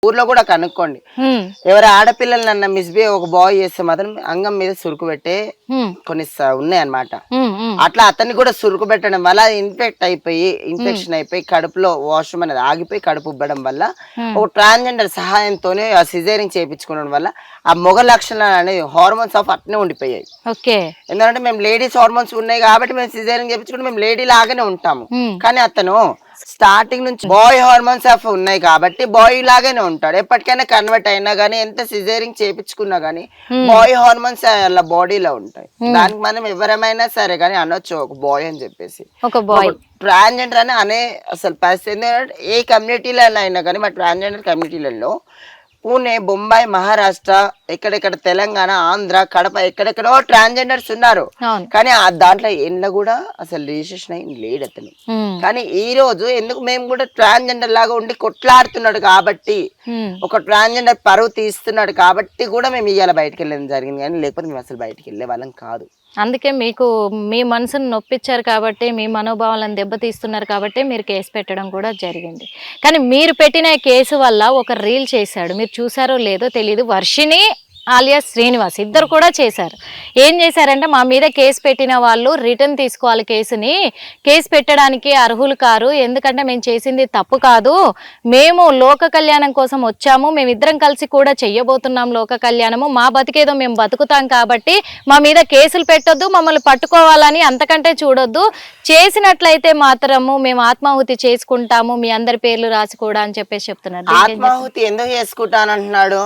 ఊర్లో కూడా కనుక్కోండి. ఎవరు ఆడపిల్లలు నన్ను మిస్బిహేవ్ ఒక బాయ్ చేస్తే మాత్రం అంగం మీద సురుకు పెట్టే కొన్ని ఉన్నాయి అన్నమాట. అట్లా అతన్ని కూడా సురుకు పెట్టడం వల్ల ఇన్ఫెక్షన్ అయిపోయి కడుపులో వాష్రూమ్ అనేది ఆగిపోయి కడుపు ఉబ్బడం వల్ల ఒక ట్రాన్స్జెండర్ సహాయంతోనే ఆ సిజేరింగ్ చేయించుకోవడం వల్ల ఆ మొగ లక్షణాలు అనేది హార్మోన్స్ ఆఫ్ అట్నే ఉండిపోయాయి. ఎందుకంటే మేము లేడీస్ హార్మోన్స్ ఉన్నాయి కాబట్టి మేము సిజేరింగ్ చేయించుకుంటే మేము లేడీ లాగానే ఉంటాము. కానీ అతను స్టార్టింగ్ నుంచి బాయ్ హార్మోన్స్ ఆఫ్ ఉన్నాయి కాబట్టి బాయ్ లాగానే ఉంటాడు. ఎప్పటికైనా కన్వర్ట్ అయినా గానీ ఎంత సిజేరింగ్ చేయించుకున్నా గానీ బాయ్ హార్మోన్స్ అలా బాడీలో ఉంటాయి. దానికి మనం ఎవరమైనా సరే కానీ అనొచ్చు ఒక బాయ్ అని చెప్పేసి. ట్రాన్స్జెండర్ అని అనే అసలు పరిస్థితి ఎందుకంటే ఏ కమ్యూనిటీలో అయినా కానీ మా ట్రాన్స్జెండర్ కమ్యూనిటీలలో పూణే, బొంబాయి, మహారాష్ట్ర, ఎక్కడెక్కడ తెలంగాణ, ఆంధ్ర, కడప ఎక్కడెక్కడో ట్రాన్స్జెండర్స్ ఉన్నారు. కానీ దాంట్లో ఎండ్ల కూడా అసలు రిజిస్ట్రేషన్ అయ్యి లేడు అతను. కానీ ఈ రోజు ఎందుకు మేము కూడా ట్రాన్స్జెండర్ లాగా ఉండి కొట్లాడుతున్నాడు కాబట్టి, ఒక ట్రాన్స్జెండర్ పరువు తీస్తున్నాడు కాబట్టి కూడా మేము ఇవాళ బయటకు వెళ్ళడం జరిగింది. కానీ లేకపోతే మేము అసలు బయటకు వెళ్ళే వాళ్ళం కాదు. అందుకే మీకు మీ మనసును నొప్పించారు కాబట్టి, మీ మనోభావాలను దెబ్బతీస్తున్నారు కాబట్టి మీరు కేసు పెట్టడం కూడా జరిగింది. కానీ మీరు పెట్టిన కేసు వల్ల ఒక రీల్ చేశాడు, మీరు చూసారో లేదో తెలియదు, వర్షిణి ఆలియాస్ శ్రీనివాస్ ఇద్దరు కూడా చేశారు. ఏం చేశారంటే మా మీద కేసు పెట్టిన వాళ్ళు రిటర్న్ తీసుకోవాలి, కేసు పెట్టడానికి అర్హులు కారు, ఎందుకంటే మేము చేసింది తప్పు కాదు, మేము లోక కళ్యాణం కోసం వచ్చాము, మేమిద్దరం కలిసి కూడా చెయ్యబోతున్నాం లోక కళ్యాణము, మా బతికేదో మేము బతుకుతాం కాబట్టి మా మీద కేసులు పెట్టొద్దు, మమ్మల్ని పట్టుకోవాలని అంతకంటే చూడొద్దు, చేసినట్లయితే మాత్రము మేము ఆత్మాహుతి చేసుకుంటాము, మీ అందరి పేర్లు రాసి కూడా అని చెప్పేసి చెప్తున్నారు. ఆత్మాహుతి ఎందుకు చేసుకుంటానంటున్నాడు?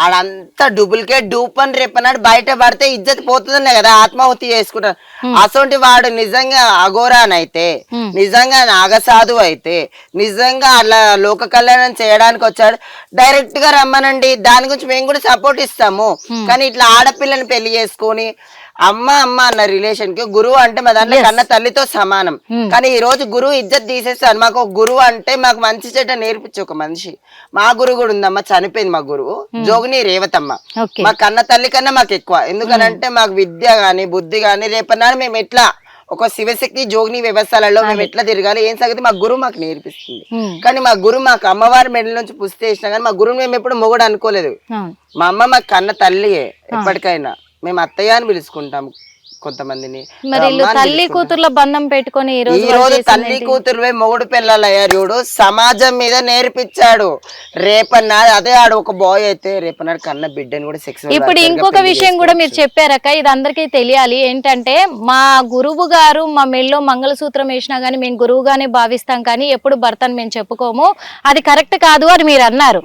ఆడంతా డూప్లికేట్ డూప్ అని రేపన్నాడు బయట పడితే ఇజ్జత్ పోతుందనే కదా ఆత్మాహుతి చేసుకుంటారు. అసొంటి వాడు నిజంగా అఘోరానైతే, నిజంగా నాగసాధు అయితే, నిజంగా అలా లోక కళ్యాణం చేయడానికి వచ్చాడు, డైరెక్ట్ గా రమ్మనండి, దాని గురించి మేము కూడా సపోర్ట్ ఇస్తాము. కానీ ఇట్లా ఆడపిల్లని పెళ్లి చేసుకొని అమ్మ అన్న రిలేషన్ కి గురువు అంటే మా దాంట్లో కన్న తల్లితో సమానం. కానీ ఈ రోజు గురువు ఇజ్జత్ తీసేస్తాను. మాకు గురువు అంటే మాకు మంచి చెడ్డ నేర్పించే ఒక మనిషి. మా గురువు కూడా ఉందమ్మా, చనిపోయింది మా గురువు జోగిని రేవతమ్మ. మా కన్న తల్లి కన్నా మాకు ఎక్కువ. ఎందుకనంటే మాకు విద్య గాని బుద్ధి గాని రేపన్నాడు మేము ఎట్లా ఒక శివశక్తి జోగిని వ్యవస్థలలో మేము ఎట్లా తిరగాలి ఏం సంగతి మా గురువు మాకు నేర్పిస్తుంది. కానీ మా గురువు మాకు అమ్మవారి మెడల నుంచి పుస్తక వేసినా కానీ మా గురువు మేము ఎప్పుడు మొగుడు అనుకోలేదు. మా అమ్మ మాకు కన్న తల్లియే. ఎప్పటికైనా మేము అత్తయ్య అని పిలుచుకుంటాం కొంతమందిని. తల్లి కూతుర్ల బంధం పెట్టుకొని ఈ రోజు తల్లి కూతురువే మొగుడు పిల్లలయ్యారు. సమాజం మీద నేర్పించాడు. రేపన్నాడు అదే ఆడు ఒక బాయ్ అయితే రేపన్నాడు కన్న బిడ్డని కూడా సెక్స్. ఇప్పుడు ఇంకొక విషయం కూడా మీరు చెప్పారక్క, ఇది అందరికీ తెలియాలి. ఏంటంటే మా గురువు గారు మా మెళ్ళో మంగళసూత్రం వేసినా గానీ మేము గురువుగానే భావిస్తాం, కానీ ఎప్పుడు భర్తను మేము చెప్పుకోము, అది కరెక్ట్ కాదు అని మీరు అన్నారు.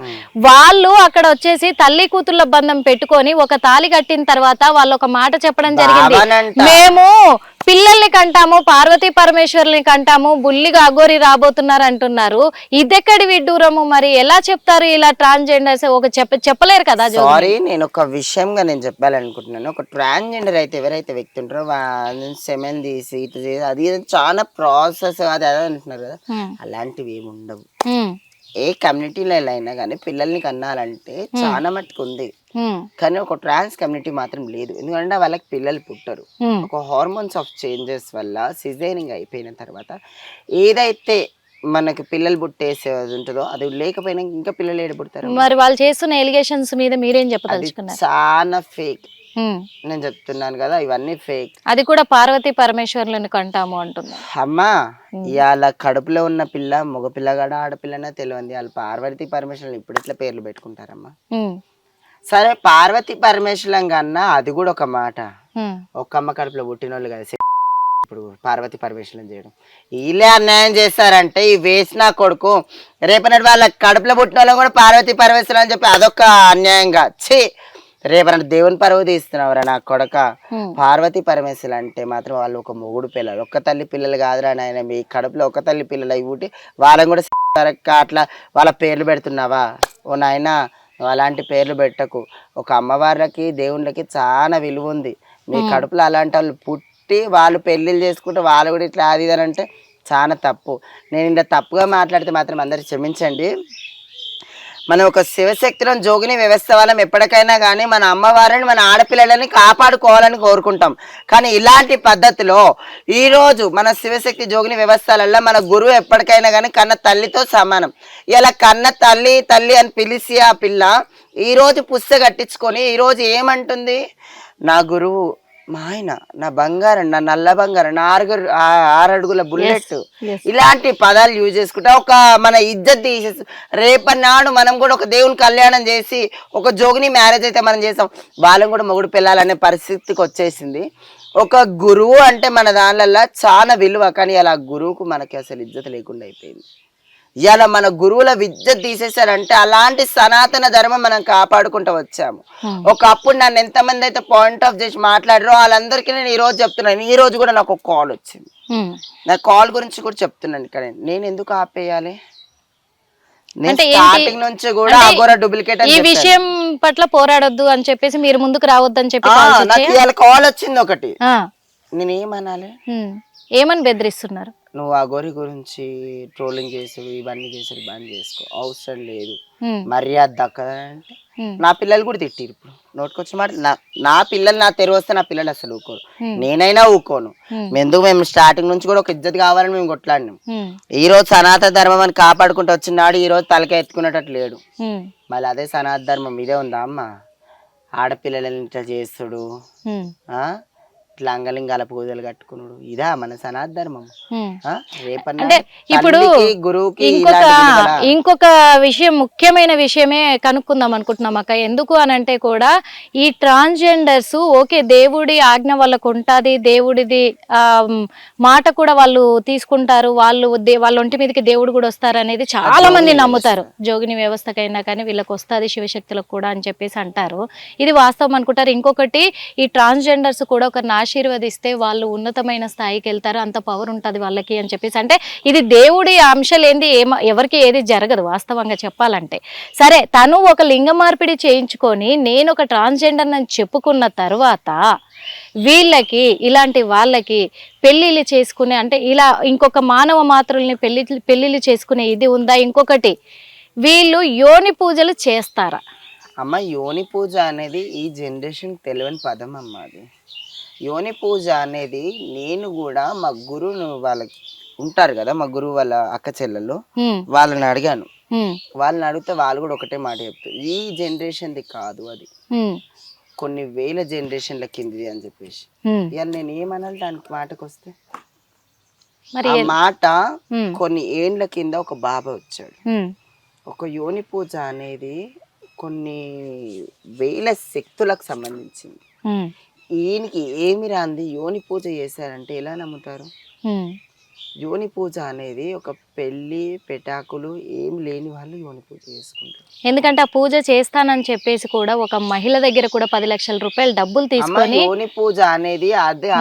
వాళ్ళు అక్కడ వచ్చేసి తల్లి కూతుర్ల బంధం పెట్టుకొని ఒక తాళి కట్టిన తర్వాత వాళ్ళు ఒక మాట చెప్పడం జరిగింది, మేము పిల్లల్ని కంటాము, పార్వతీ పరమేశ్వరుని కంటాము, బుల్లిగా అఘోరి రాబోతున్నారు అంటున్నారు. ఇదెక్కడి విడ్డూరము? మరి ఎలా చెప్తారు ఇలా ట్రాన్స్జెండర్స్? ఒక చెప్పలేరు కదా. సారీ, నేను ఒక విషయంగా నేను చెప్పాలనుకుంటున్నాను. ఒక ట్రాన్స్జెండర్ అయితే ఎవరైతే వ్యక్తి ఉంటారో సెమెన్ తీసి ఇటు చేసి అది చాలా ప్రాసెస్ అది అదే అంటున్నారు కదా, అలాంటివి ఏమి ఉండవు. ఏ కమ్యూనిటీలో అయినా కానీ పిల్లల్ని కన్నాలంటే చాలా మట్టుకు ఉంది. కానీ ఒక ట్రాన్స్ కమ్యూనిటీ మాత్రం లేదు. ఎందుకంటే వాళ్ళకి పిల్లలు పుట్టరు. ఒక హార్మోన్స్ ఆఫ్ చేంజెస్ వల్ల సిజేరింగ్ అయిపోయిన తర్వాత ఏదైతే మనకి పిల్లలు పుట్టేసేది ఉంటుందో అది లేకపోయినా ఇంకా పిల్లలు ఏడు పుడతారు. మరి వాళ్ళు చేస్తున్న ఎలిగేషన్స్ మీద మీరేం చెప్పదలుచుకున్నారు? చాలా ఫేక్. నేను చెప్తున్నాను కదా, ఇవన్నీ ఫేక్. అది కూడా పార్వతీ పరమేశ్వరులను కంటాము అంటుంది. అమ్మా ఇవాళ కడుపులో ఉన్న పిల్ల మగ పిల్లగాడ ఆడపిల్లనే తెలియంది. వాళ్ళు పార్వతీ పరమేశ్వరులను ఇప్పుడు ఇట్లా పేర్లు పెట్టుకుంటారమ్మా. సరే పార్వతీ పరమేశ్వరం కన్నా అది కూడా ఒక మాట. ఒక అమ్మ కడుపులో పుట్టిన వాళ్ళు కలిసి ఇప్పుడు పార్వతీ పరమేశ్వరం చేయడం వీళ్ళే అన్యాయం చేస్తారంటే ఈ వేసిన కొడుకు రేపటి వాళ్ళ కడుపులో పుట్టిన వాళ్ళు కూడా పార్వతీ పరమేశ్వరం అని చెప్పి అదొక అన్యాయంగా రేపటి దేవుని పరువు తీస్తున్నావురా నా కొడక. పార్వతీ పరమేశ్వరులు అంటే మాత్రం వాళ్ళు ఒక మొగుడు పిల్లలు, ఒక్క తల్లి పిల్లలు కాదురా నాయన. మీ కడుపులో ఒక తల్లి పిల్లలు అవి పుట్టి వాళ్ళని కూడా అట్లా వాళ్ళ పేర్లు పెడుతున్నావా? ఓ నాయన అలాంటి పేర్లు పెట్టకు. ఒక అమ్మవార్లకి దేవుళ్ళకి చాలా విలువ ఉంది. మీ కడుపులో అలాంటి వాళ్ళు పుట్టి వాళ్ళు పెళ్ళిళ్ళు చేసుకుంటే వాళ్ళు కూడా ఇట్లా అది అని అంటే చాలా తప్పు. నేను ఇంత తప్పుగా మాట్లాడితే మాత్రం అందరు క్షమించండి. మనం ఒక శివశక్తులను జోగిని వ్యవస్థ వాళ్ళం ఎప్పటికైనా కానీ మన అమ్మవారిని మన ఆడపిల్లలని కాపాడుకోవాలని కోరుకుంటాం. కానీ ఇలాంటి పద్ధతిలో ఈ రోజు మన శివశక్తి జోగిని వ్యవస్థలలో మన గురువు ఎప్పటికైనా కానీ కన్న తల్లితో సమానం. ఇలా కన్న తల్లి తల్లి అని పిలిచి ఆ పిల్ల ఈ రోజు పుస్తక కట్టించుకొని ఈ రోజు ఏమంటుంది, నా గురువు మా ఆయన, నా బంగారం, నా నల్ల బంగారం, నా 6 అడుగుల బుల్లెట్, ఇలాంటి పదాలు యూజ్ చేసుకుంటా ఒక మన ఇజ్జత్ తీసేసి రేపన్నాడు మనం కూడా ఒక దేవుని కళ్యాణం చేసి ఒక జోగిని మ్యారేజ్ అయితే మనం చేసాం, వాళ్ళని కూడా మొగుడు పిల్లాలనే పరిస్థితికి వచ్చేసింది. ఒక గురువు అంటే మన దానిలో చాలా విలువ, కానీ అలా గురువుకు మనకి అసలు ఇజ్జత్ లేకుండా అయిపోయింది. ఇలా మన గురువుల విద్య తీసేశారంటే అలాంటి సనాతన ధర్మం మనం కాపాడుకుంటూ వచ్చాము. ఒకప్పుడు నన్ను ఎంతమంది అయితే పాయింట్ ఆఫ్ చేసి మాట్లాడారో వాళ్ళందరికీ నేను ఈ రోజు చెప్తున్నాను. ఈ రోజు కూడా నాకు ఒక కాల్ వచ్చింది, నా కాల్ గురించి కూడా చెప్తున్నాను. ఇక్కడ నేను ఎందుకు ఆపేయాలి, నేను స్టార్టింగ్ నుంచి కూడా అగోరా డూప్లికేట్ ఈ విషయం పట్ల పోరాడొద్దు అని చెప్పేసి మీరు ముందుకు రావద్దు అని చెప్పి నాకు ఇవాళ కాల్ వచ్చింది ఒకటి. నేను ఏమనాలి, ఏమని బెదిరిస్తున్నారు, నువ్వు అగోరి గురించి ట్రోలింగ్ చేసుడు ఇవన్నీ చేసుడు బంద్ చేసుకో, అవసరం లేదు, మర్యాద దక్కదంటే నా పిల్లలు కూడా తిట్టిరు. ఇప్పుడు నోటుకొచ్చిన మాట, నా పిల్లలు నా తెరు వస్తే నా పిల్లలు అసలు ఊకోరు, నేనైనా ఊకోను. మేము స్టార్టింగ్ నుంచి కూడా ఒక ఇజ్జత్ కావాలని మేము కొట్లాడినాం. ఈ రోజు సనాతన ధర్మం అని కాపాడుకుంటూ వచ్చినాడు, ఈ రోజు తలక ఎత్తుకునేటట్టు లేడు. మళ్ళీ అదే సనాతన ధర్మం ఇదే ఉందా అమ్మ, ఆడపిల్లలని ఇట్లా చేస్తుడు, ఇట్లా అంగలింగాల పూజలు కట్టుకున్నాడు, ఇదా మన సనాతన ధర్మం? అంటే ఇప్పుడు ఇంకొక విషయం, ముఖ్యమైన విషయమే కనుక్కుందాం అనుకుంటున్నాం అక్క. ఎందుకు అని అంటే కూడా ఈ ట్రాన్స్జెండర్స్ ఓకే దేవుడి ఆజ్ఞ వాళ్ళకు ఉంటుంది, దేవుడిది మాట కూడా వాళ్ళు తీసుకుంటారు, వాళ్ళ ఒంటి మీదకి దేవుడు కూడా వస్తారు అనేది చాలా మంది నమ్ముతారు. జోగిని వ్యవస్థకైనా కానీ వీళ్ళకి వస్తుంది, శివశక్తులకు కూడా అని చెప్పేసి అంటారు. ఇది వాస్తవం అనుకుంటారు. ఇంకొకటి ఈ ట్రాన్స్జెండర్స్ కూడా ఒకరిని ఆశీర్వదిస్తే వాళ్ళు ఉన్నతమైన స్థాయికి వెళ్తారు, అంత పవర్ ఉంటుంది వాళ్ళకి అని చెప్పేసి. అంటే ఇది దేవుడి అంశలేంది ఎవరికి ఏది జరగదు వాస్తవంగా చెప్పాలంటే. సరే తను ఒక లింగ మార్పిడి చేయించుకొని నేను ఒక ట్రాన్స్జెండర్ అని చెప్పుకున్న తర్వాత వీళ్ళకి ఇలాంటి వాళ్ళకి పెళ్ళిళ్ళు చేసుకునే, అంటే ఇలా ఇంకొక మానవ మాతృల్ని పెళ్ళిళ్ళు చేసుకునే ఇది ఉందా? ఇంకొకటి వీళ్ళు యోని పూజలు చేస్తారా అమ్మ? యోని పూజ అనేది ఈ జనరేషన్ తెలియని పదం అమ్మ. అది యోని పూజ అనేది నేను కూడా మా గురువును, వాళ్ళకి ఉంటారు కదా మా గురువు వాళ్ళ అక్క చెల్లెలు, వాళ్ళని అడిగాను. వాళ్ళని అడిగితే వాళ్ళు కూడా ఒకటే మాట చెప్తారు, ఈ జనరేషన్ది కాదు, అది కొన్ని వేల జనరేషన్ల కింది అని చెప్పేసి. ఇవాళ నేను ఏమనాలి దానికి మాటకు వస్తే, ఆ మాట కొన్ని ఏండ్ల కింద ఒక బాబా వచ్చాడు. ఒక యోని పూజ అనేది కొన్ని వేల శక్తులకు సంబంధించింది. ఈయనకి ఏమి రాంది యోని పూజ చేశారంటే ఎలా నమ్ముతారు? యోని పూజ అనేది ఒక పెళ్లి పెటాకులు ఏం లేని వాళ్ళు యోని పూజ చేసుకుంటారు. ఎందుకంటే ఆ పూజ చేస్తానని చెప్పేసి కూడా ఒక మహిళ దగ్గర కూడా 10 లక్షల రూపాయలు డబ్బులు తీసుకొని, యోని పూజ అనేది అదే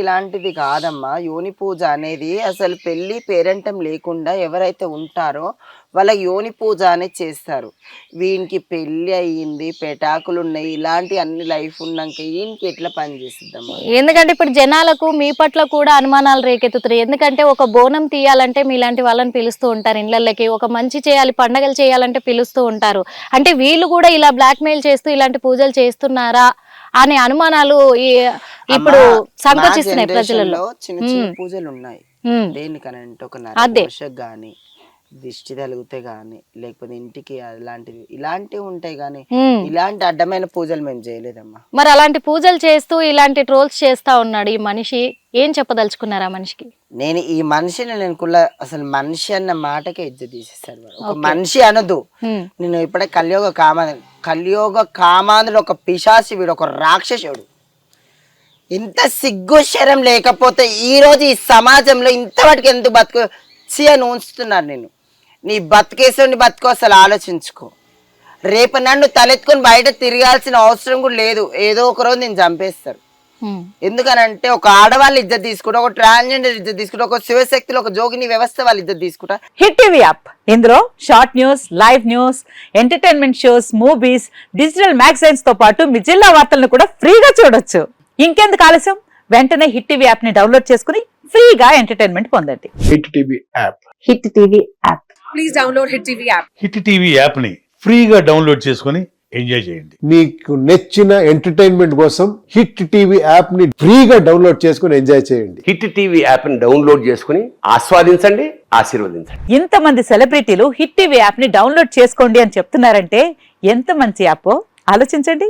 ఇలాంటిది కాదమ్మా. యోని పూజ అనేది అసలు పెళ్లి పేరెంటం లేకుండా ఎవరైతే ఉంటారో వాళ్ళకి యోని పూజ అనేది చేస్తారు. వీనికి పెళ్లి అయ్యింది, పెటాకులు ఉన్నాయి, ఇలాంటి అన్ని లైఫ్ ఉన్నాక ఈయనకి ఎట్లా పని చేస్తుందమ్మా? ఎందుకంటే ఇప్పుడు జనాలకు మీ పట్ల కూడా అనుమానాలు రేకెత్తుతున్నాయి. ఎందుకంటే ఒక బోనం తీయాలంటే మీలాంటి వాళ్ళని పిలుస్తూ ఉంటారు ఇళ్ళకి, ఒక మంచి చేయాలి పండగలు చేయాలంటే పిలుస్తూ ఉంటారు. అంటే వీళ్ళు కూడా ఇలా బ్లాక్ మెయిల్ చేస్తూ ఇలాంటి పూజలు చేస్తున్నారా అనే అనుమానాలు ఇప్పుడు సంకోచిస్తున్నాయి ప్రజలలో. చిన్న చిన్న పూజలు ఉన్నాయి, దేనికనంటే ఒక నరదోషకు గాని, దిష్టి తలిగితే గాని, లేకపోతే ఇంటికి అలాంటివి ఇలాంటివి ఉంటాయి గానీ ఇలాంటి అడ్డమైన పూజలు మేము చేయలేదమ్మా. మరి అలాంటి పూజలు చేస్తూ ఇలాంటి ట్రోల్స్ చేస్తా ఉన్నాడు ఈ మనిషి, ఏం చెప్పదలుచుకున్నారు ఆ మనిషికి? నేను ఈ మనిషిని అసలు మనిషి అన్న మాటకే ఇజ్జత్ తీసేస్తాడు. ఒక మనిషి అనదు. నేను ఇప్పుడే కలియోగ కామాంధుడు, ఒక పిశాచి, వీడు ఒక రాక్షసుడు. ఇంత సిగ్గు శరం లేకపోతే ఈ రోజు ఈ సమాజంలో ఇంతవాటికి ఎందుకు బతుకు అని ఉంచుతున్నారు. నేను నీ బతికేసి బతుకు అసలు ఆలోచించుకో. రేపు నన్ను తలెత్తుకొని బయట తిరగాల్సిన అవసరం కూడా లేదు. ఏదో ఒక రోజు నేను చంపేస్తారు. ఎందుకనంటే ఒక ఆడవాళ్ళు ఇజ్జత్ తీసుకుంటా, ఒక ట్రాన్స్జెండర్ ఇజ్జత్ తీసుకుంటా, ఒక శివశక్తులు, ఒక జోగిని వ్యవస్థ వాళ్ళు ఇజ్జత్ తీసుకుంటా. హిట్ టీవీ యాప్, ఇందులో short news, live news, entertainment shows, movies, digital magazines తో పాటు మీ జిల్లా వార్తలను కూడా ఫ్రీగా చూడొచ్చు. ఇంకెందుకు ఆలస్యం, వెంటనే హిట్ టీవీ యాప్ ని డౌన్లోడ్ చేసుకుని ఫ్రీగా ఎంటర్టైన్మెంట్ పొందండి. Hit TV app. Hit TV app. Please download Hit TV app. Hit TV app ని ఫ్రీగా డౌన్లోడ్ చేసుకొని ఎంజాయ్ చేయండి. మీకు నచ్చిన ఎంటర్టైన్మెంట్ కోసం హిట్ టీవీ యాప్ ని ఫ్రీగా డౌన్లోడ్ చేసుకుని ఎంజాయ్ చేయండి. హిట్ టీవీ యాప్ ని డౌన్లోడ్ చేసుకుని ఆస్వాదించండి, ఆశీర్వదించండి. ఇంతమంది సెలబ్రిటీలు హిట్ టీవీ యాప్ ని డౌన్లోడ్ చేసుకోండి అని చెప్తున్నారంటే ఎంత మంచి యాప్ ఆలోచించండి.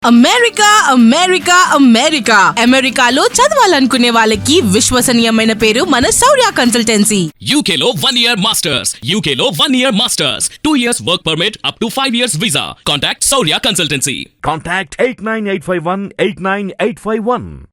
అమెరికా అమెరికా అమెరికా అమెరికాలో చదవాలనుకునే వాళ్ళకి విశ్వసనీయమైన పేరు మన శౌర్య కన్సల్టెన్సీ. UK లో 1 year masters. UK లో 1 year masters. 2 years work permit up to 5 years visa. Contact Saurya Consultancy. Contact 89851 89851.